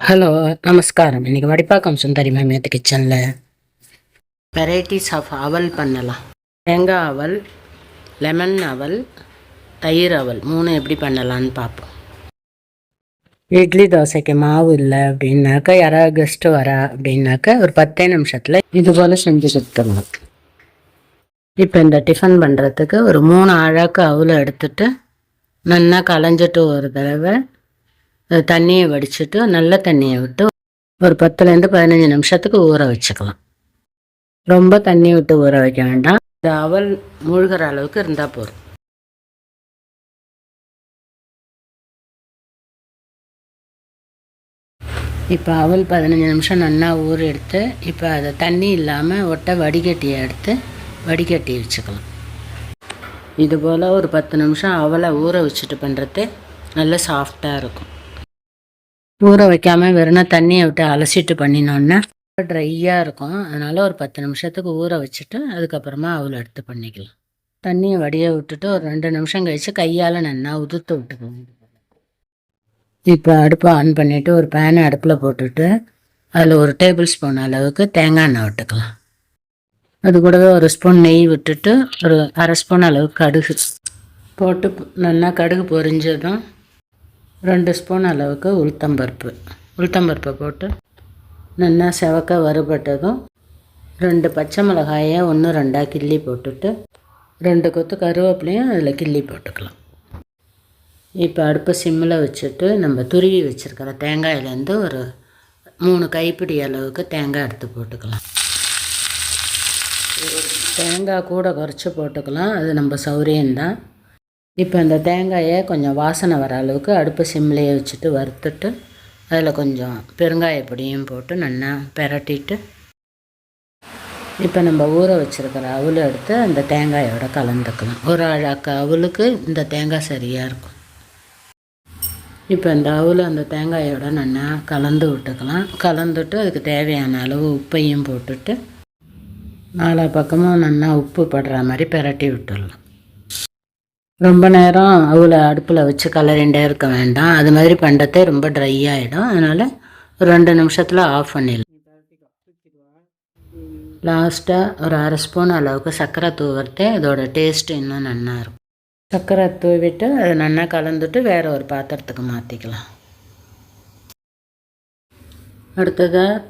Hello, நமஸ்காரம். இன்னைக்கு வடிப்பாக்கம் சுந்தரி ma'am கிச்சனில் வெரைட்டிஸ் ஆஃப் அவல் பண்ணலாம். தேங்காய் அவல், லெமன் அவல், தயிர் அவல் 3 எப்படி பண்ணலான்னு பார்ப்போம். இட்லி தோசைக்கு மாவு இல்லை அப்படின்னாக்கா, யாராவது கெஸ்ட்டு வரா அப்படின்னாக்கா ஒரு 10 நிமிஷத்தில் இது போல் செஞ்சு கொடுத்துருவோம். இப்போ இந்த டிஃபன் பண்ணுறதுக்கு ஒரு 3 அழகு அவலை எடுத்துட்டு நல்லா களைஞ்சிட்டு ஒரு தடவை தண்ணியை வடிச்சிட்டு நல்ல தண்ணியை விட்டு ஒரு 10லேருந்து 15 நிமிஷத்துக்கு ஊற வச்சுக்கலாம். ரொம்ப தண்ணி விட்டு ஊற வைக்க வேண்டாம். இந்த அவல் மூழ்கிற அளவுக்கு இருந்தால் போதும். இப்போ அவல் 15 நிமிஷம் நல்லா ஊற எடுத்து இப்போ அதை தண்ணி இல்லாமல் வடிகட்டியை எடுத்து வடிகட்டி வச்சுக்கலாம். இதுபோல் ஒரு 10 நிமிஷம் அவலை ஊற வச்சுட்டு பண்ணுறது நல்ல சாஃப்டாக இருக்கும். ஊற வைக்காமல் வெறும் தண்ணியை விட்டு அலசிட்டு பண்ணினோன்னா ட்ரையாக இருக்கும். அதனால் ஒரு 10 நிமிஷத்துக்கு ஊற வச்சுட்டு அதுக்கப்புறமா அவளை எடுத்து பண்ணிக்கலாம். தண்ணியை வடிய விட்டுட்டு ஒரு 2 நிமிஷம் கழித்து கையால் நல்லா உதுத்து விட்டுக்கணும். இப்போ அடுப்பை ஆன் பண்ணிவிட்டு ஒரு பேனை அடுப்பில் போட்டுட்டு அதில் ஒரு டேபிள் ஸ்பூன் அளவுக்கு தேங்காய் எண்ணெய் விட்டுக்கலாம். அது கூடவே ஒரு ஸ்பூன் நெய் விட்டுட்டு ஒரு அரை ஸ்பூன் அளவுக்கு கடுகு போட்டு நல்லா கடுகு பொரிஞ்சதும் 2 ஸ்பூன் அளவுக்கு உளுத்தம்பருப்பை போட்டு நல்லா செவக்க வறுபட்டதும் 2 பச்சை மிளகாயை 1-2 கிள்ளி போட்டுட்டு 2 கொத்து கருவேப்பிலையும் அதில் கிள்ளி போட்டுக்கலாம். இப்போ அடுப்பை சிம்மில் வச்சுட்டு நம்ம துருவி வச்சுருக்கிற தேங்காயிலேருந்து ஒரு 3 கைப்பிடி அளவுக்கு தேங்காய் எடுத்து போட்டுக்கலாம். தேங்காய் கூட குறைச்சி போட்டுக்கலாம், அது நம்ம சௌரியம்தான். இப்போ இந்த தேங்காயை கொஞ்சம் வாசனை வர அளவுக்கு அடுப்பு சிம்லேயே வச்சுட்டு வறுத்துட்டு அதில் கொஞ்சம் பெருங்காயப்பொடியும் போட்டு நல்லா பெரட்டிட்டு இப்போ நம்ம ஊற வச்சுருக்கிற அவலை எடுத்து அந்த தேங்காயோட கலந்துக்கலாம். ஒரு அழகு அவலுக்கு இந்த தேங்காய் சரியாக இருக்கும். இப்போ இந்த அவலை அந்த தேங்காயோட நல்லா கலந்து விட்டுக்கலாம். கலந்துட்டு அதுக்கு தேவையான அளவு உப்பையும் போட்டுட்டு 4 பக்கமும் நல்லா உப்பு படுற மாதிரி பெரட்டி விட்டுடலாம். ரொம்ப நேரம் அவளை அடுப்பில் வச்சு கலரிண்டே இருக்க வேண்டாம். அது மாதிரி பண்ணுறதே ரொம்ப ட்ரை ஆகிடும். அதனால் ஒரு 2 நிமிஷத்தில் ஆஃப் பண்ணிடலாம். லாஸ்ட்டாக ஒரு அரை ஸ்பூன் அளவுக்கு சர்க்கரை தூவுறது அதோட டேஸ்ட்டு இன்னும் நல்லா இருக்கும். சர்க்கரை தூவிட்டு அதை நல்லா கலந்துட்டு வேறு ஒரு பாத்திரத்துக்கு மாற்றிக்கலாம். அடுத்ததாக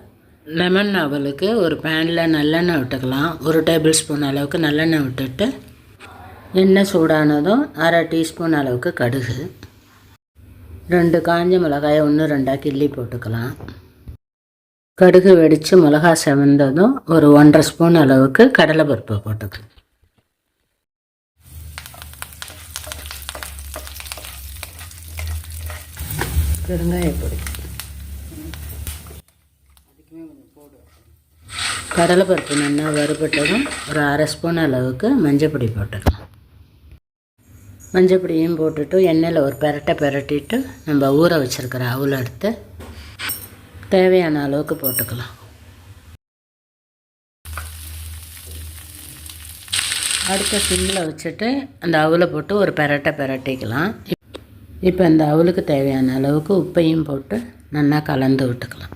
லெமன் அவலுக்கு ஒரு பேனில் நல்லெண்ணெய் விட்டுக்கலாம். 1 டேபிள் ஸ்பூன் அளவுக்கு நல்லெண்ணெய் விட்டுட்டு எண்ணெய் சூடானதும் 1/2 டீஸ்பூன் அளவுக்கு கடுகு, 2 காஞ்ச மிளகாயை 1-2 கிள்ளி போட்டுக்கலாம். கடுகு வெடித்து மிளகா செவந்ததும் ஒரு 1/2 ஸ்பூன் அளவுக்கு கடலைப்பருப்பு போட்டுக்கலாம். பெருங்காயப்பொடி, கடலைப்பருப்பு நல்லா வறுபட்டதும் ஒரு 1/2 ஸ்பூன் அளவுக்கு மஞ்சள் பொடி போட்டுக்கலாம். மஞ்சள் பொடியும் போட்டுட்டு எண்ணெயில் ஒரு பெரட்டிட்டு நம்ம ஊற வச்சுருக்கிற அவலை எடுத்து தேவையான அளவுக்கு போட்டுக்கலாம். அடுத்த சிம்மில் வச்சுட்டு அந்த அவலை போட்டு ஒரு பெரட்டிக்கலாம். இப்போ இந்த அவலுக்கு தேவையான அளவுக்கு உப்பையும் போட்டு நல்லா கலந்து விட்டுக்கலாம்.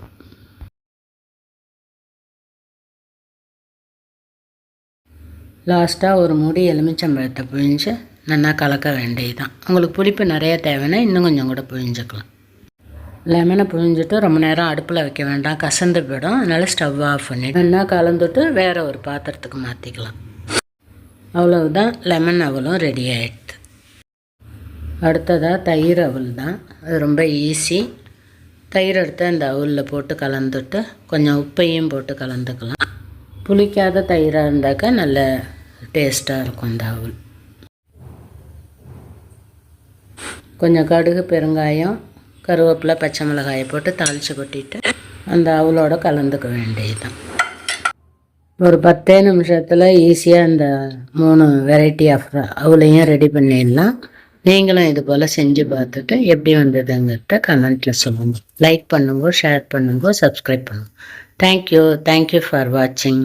லாஸ்ட்டாக ஒரு மூடி எலுமிச்சம்பழத்தை பிழிஞ்சு நல்லா கலக்க வேண்டியதுதான். உங்களுக்கு புளிப்பு நிறைய தேவைன்னா இன்னும் கொஞ்சம் கூட பிழிஞ்சிக்கலாம். லெமனை பிழிஞ்சிட்டு ரொம்ப நேரம் அடுப்பில் வைக்க வேண்டாம், கசந்து போயிடும். அதனால் ஸ்டவ் ஆஃப் பண்ணிவிட்டு நல்லா கலந்துட்டு வேறு ஒரு பாத்திரத்துக்கு மாற்றிக்கலாம். அவ்வளவுதான், லெமன் அவலும் ரெடி ஆகிடுது. அடுத்ததாக தயிர் அவல் தான். அது ரொம்ப ஈஸி. தயிர் எடுத்து அந்த அவலில் போட்டு கலந்துட்டு கொஞ்சம் உப்பையும் போட்டு கலந்துக்கலாம். புளிக்காத தயிராக இருந்தாக்கா நல்ல டேஸ்ட்டாக இருக்கும் இந்த அவல். கொஞ்சம் கடுகு, பெருங்காயம், கருவேப்பிலை, பச்சை மிளகாயை போட்டு தாளித்து கொட்டிட்டு அந்த அவலோட கலந்துக்க வேண்டியதுதான். ஒரு 10 நிமிஷத்தில் ஈஸியாக அந்த 3 வெரைட்டி ஆஃப் அவலையும் ரெடி பண்ணிடலாம். நீங்களும் இது போல் செஞ்சு பார்த்துட்டு எப்படி வந்ததுங்கிறத கமெண்ட்டில் சொல்லுங்கள். லைக் பண்ணுங்க, ஷேர் பண்ணுங்க, சப்ஸ்கிரைப் பண்ணுங்க. தேங்க்யூ ஃபார் வாட்சிங்.